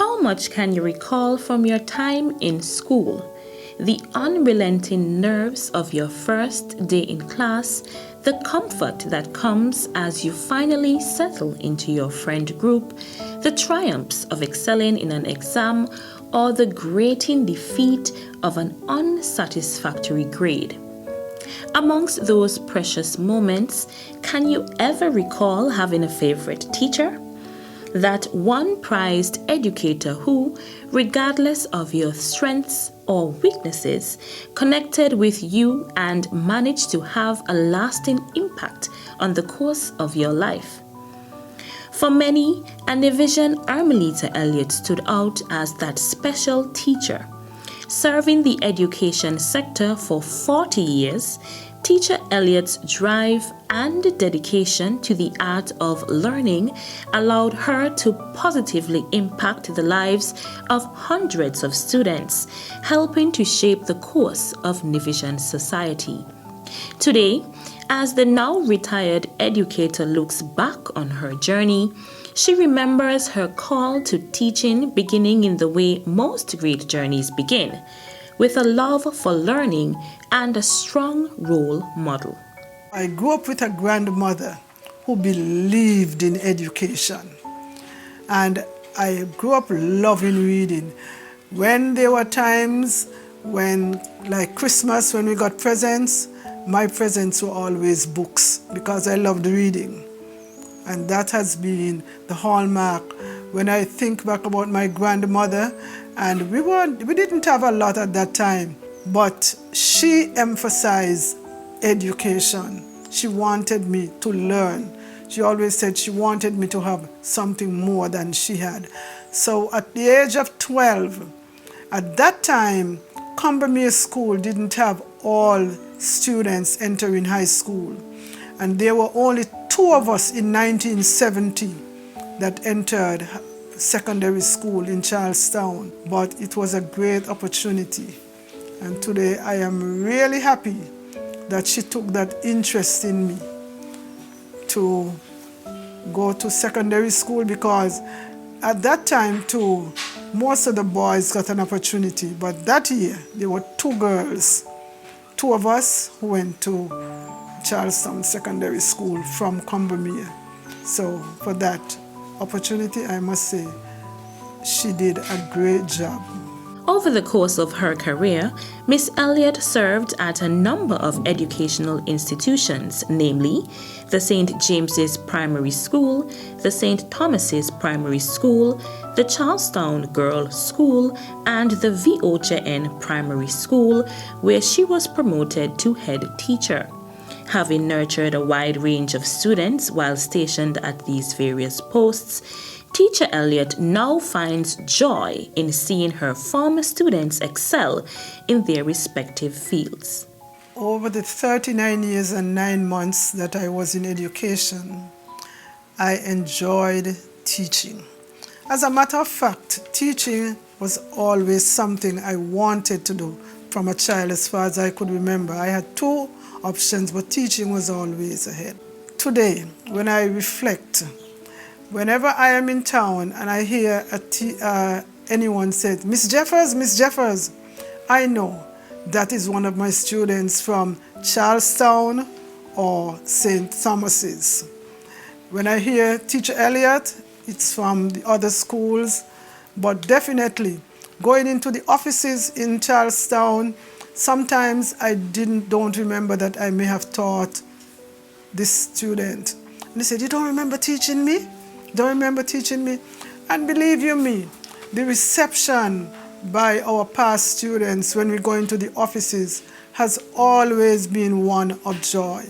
How much can you recall from your time in school? The unrelenting nerves of your first day in class, the comfort that comes as you finally settle into your friend group, the triumphs of excelling in an exam, or the grating defeat of an unsatisfactory grade. Amongst those precious moments, can you ever recall having a favorite teacher? That one prized educator who, regardless of your strengths or weaknesses, connected with you and managed to have a lasting impact on the course of your life. For many, a Nevisian Ermileta Elliot stood out as that special teacher. Serving the education sector for 40 years, Teacher Elliot's drive and dedication to the art of learning allowed her to positively impact the lives of hundreds of students, helping to shape the course of Nevisian Society. Today, as the now retired educator looks back on her journey, she remembers her call to teaching beginning in the way most great journeys begin, with a love for learning and a strong role model. I grew up with a grandmother who believed in education, and I grew up loving reading. When there were times when, like Christmas, when we got presents, my presents were always books because I loved reading. And that has been the hallmark. When I think back about my grandmother, and we didn't have a lot at that time, but she emphasized education. She wanted me to learn. She always said she wanted me to have something more than she had. So at the age of 12, at that time, Combermere School didn't have all students entering high school. And there were only 2 of us in 1970 that entered secondary school in Charlestown. But it was a great opportunity. And today I am really happy that she took that interest in me to go to secondary school, because at that time too, most of the boys got an opportunity. But that year, there were 2 girls, 2 of us who went to Charlestown Secondary School from Combermere. So for that opportunity, I must say, she did a great job. Over the course of her career, Miss Elliot served at a number of educational institutions, namely the St. James's Primary School, the St. Thomas's Primary School, the Charlestown Girls' School, and the VOJN Primary School, where she was promoted to head teacher. Having nurtured a wide range of students while stationed at these various posts, Teacher Elliot now finds joy in seeing her former students excel in their respective fields. Over the 39 years and 9 months that I was in education, I enjoyed teaching. As a matter of fact, teaching was always something I wanted to do from a child as far as I could remember. I had 2 options, but teaching was always ahead. Today, when I reflect, whenever I am in town and I hear anyone say, Miss Jeffers, I know that is one of my students from Charlestown or St. Thomas's. When I hear Teacher Elliot, it's from the other schools, but definitely going into the offices in Charlestown, sometimes I don't remember that I may have taught this student. And they said, you don't remember teaching me? Don't remember teaching me? And believe you me, the reception by our past students when we go into the offices has always been one of joy.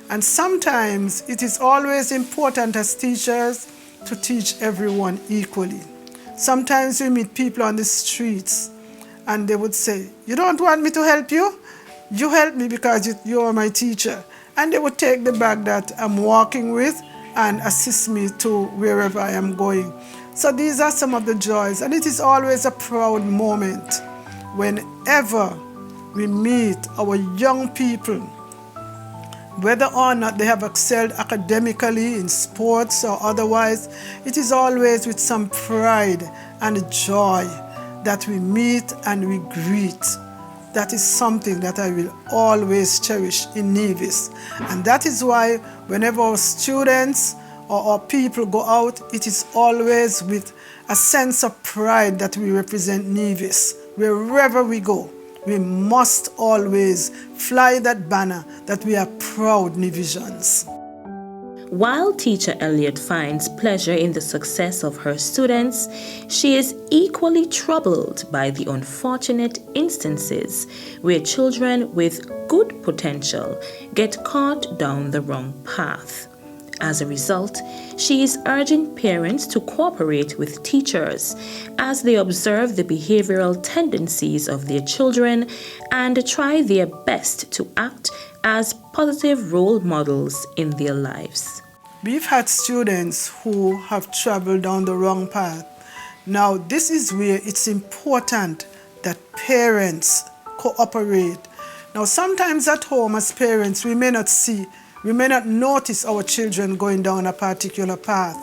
And sometimes it is always important as teachers to teach everyone equally. Sometimes we meet people on the streets and they would say, you don't want me to help you? You help me because you are my teacher. And they would take the bag that I'm walking with and assist me to wherever I am going. So these are some of the joys, and it is always a proud moment whenever we meet our young people Whether or not they have excelled academically in sports or otherwise, it is always with some pride and joy that we meet and we greet. That is something that I will always cherish in Nevis. And that is why whenever our students or our people go out, it is always with a sense of pride that we represent Nevis. Wherever we go, we must always fly that banner that we are proud Nevisians. While teacher Elliot finds pleasure in the success of her students, she is equally troubled by the unfortunate instances where children with good potential get caught down the wrong path. As a result, she is urging parents to cooperate with teachers as they observe the behavioral tendencies of their children and try their best to act as positive role models in their lives. We've had students who have traveled down the wrong path. Now, this is where it's important that parents cooperate. Now, sometimes at home as parents, we may not notice our children going down a particular path.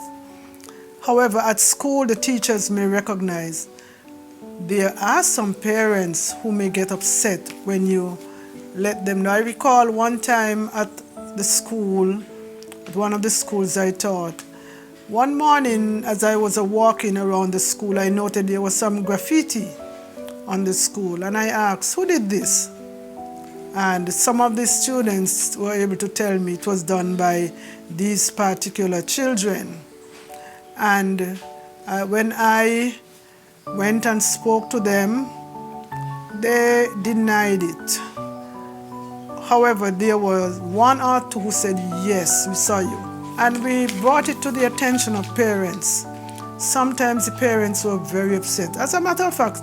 However, at school, the teachers may recognize. There are some parents who may get upset when you let them know. I recall one time at the school, at one of the schools I taught, one morning as I was walking around the school, I noted there was some graffiti on the school, and I asked, who did this? And some of the students were able to tell me it was done by these particular children. And when I went and spoke to them, they denied it. However, there was one or two who said, yes, we saw you. And we brought it to the attention of parents. Sometimes the parents were very upset. As a matter of fact,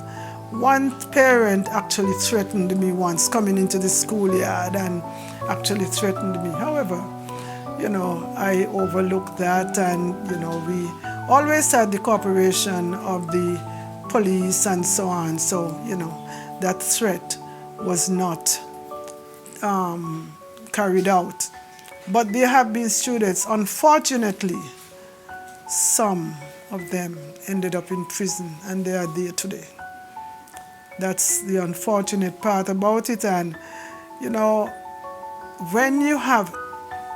one parent actually threatened me once, coming into the schoolyard and actually threatened me. However, I overlooked that, and, we always had the cooperation of the police and so on. So, that threat was not carried out. But there have been students, unfortunately, some of them ended up in prison, and they are there today. That's the unfortunate part about it. And, when you have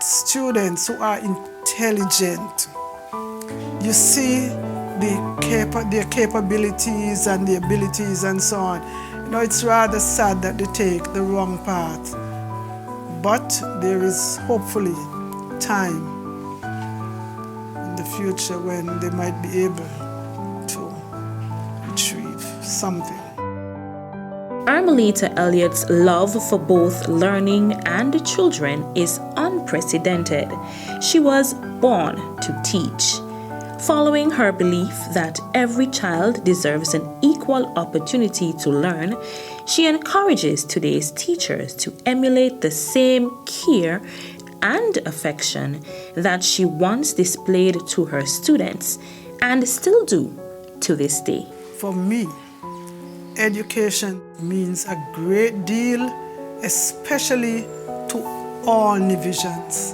students who are intelligent, you see their capabilities and the abilities and so on. It's rather sad that they take the wrong path. But there is hopefully time in the future when they might be able to retrieve something. Ermileta Elliot's love for both learning and children is unprecedented. She was born to teach. Following her belief that every child deserves an equal opportunity to learn, she encourages today's teachers to emulate the same care and affection that she once displayed to her students and still do to this day. For me, education means a great deal, especially to all Nevisians.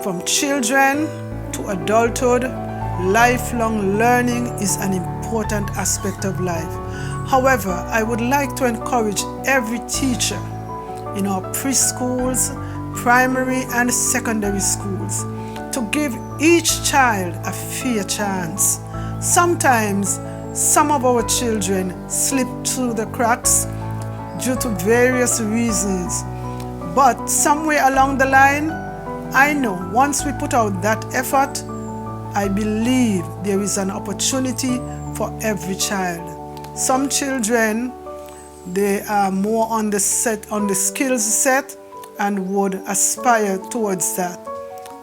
From children to adulthood, lifelong learning is an important aspect of life. However, I would like to encourage every teacher in our preschools, primary and secondary schools to give each child a fair chance. Sometimes some of our children slip through the cracks due to various reasons. But somewhere along the line, I know once we put out that effort, I believe there is an opportunity for every child. Some children, they are more on the skills set and would aspire towards that.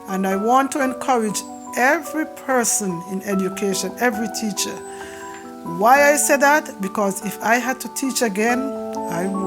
And I want to encourage every person in education, every teacher. Why I say that? Because if I had to teach again, I would.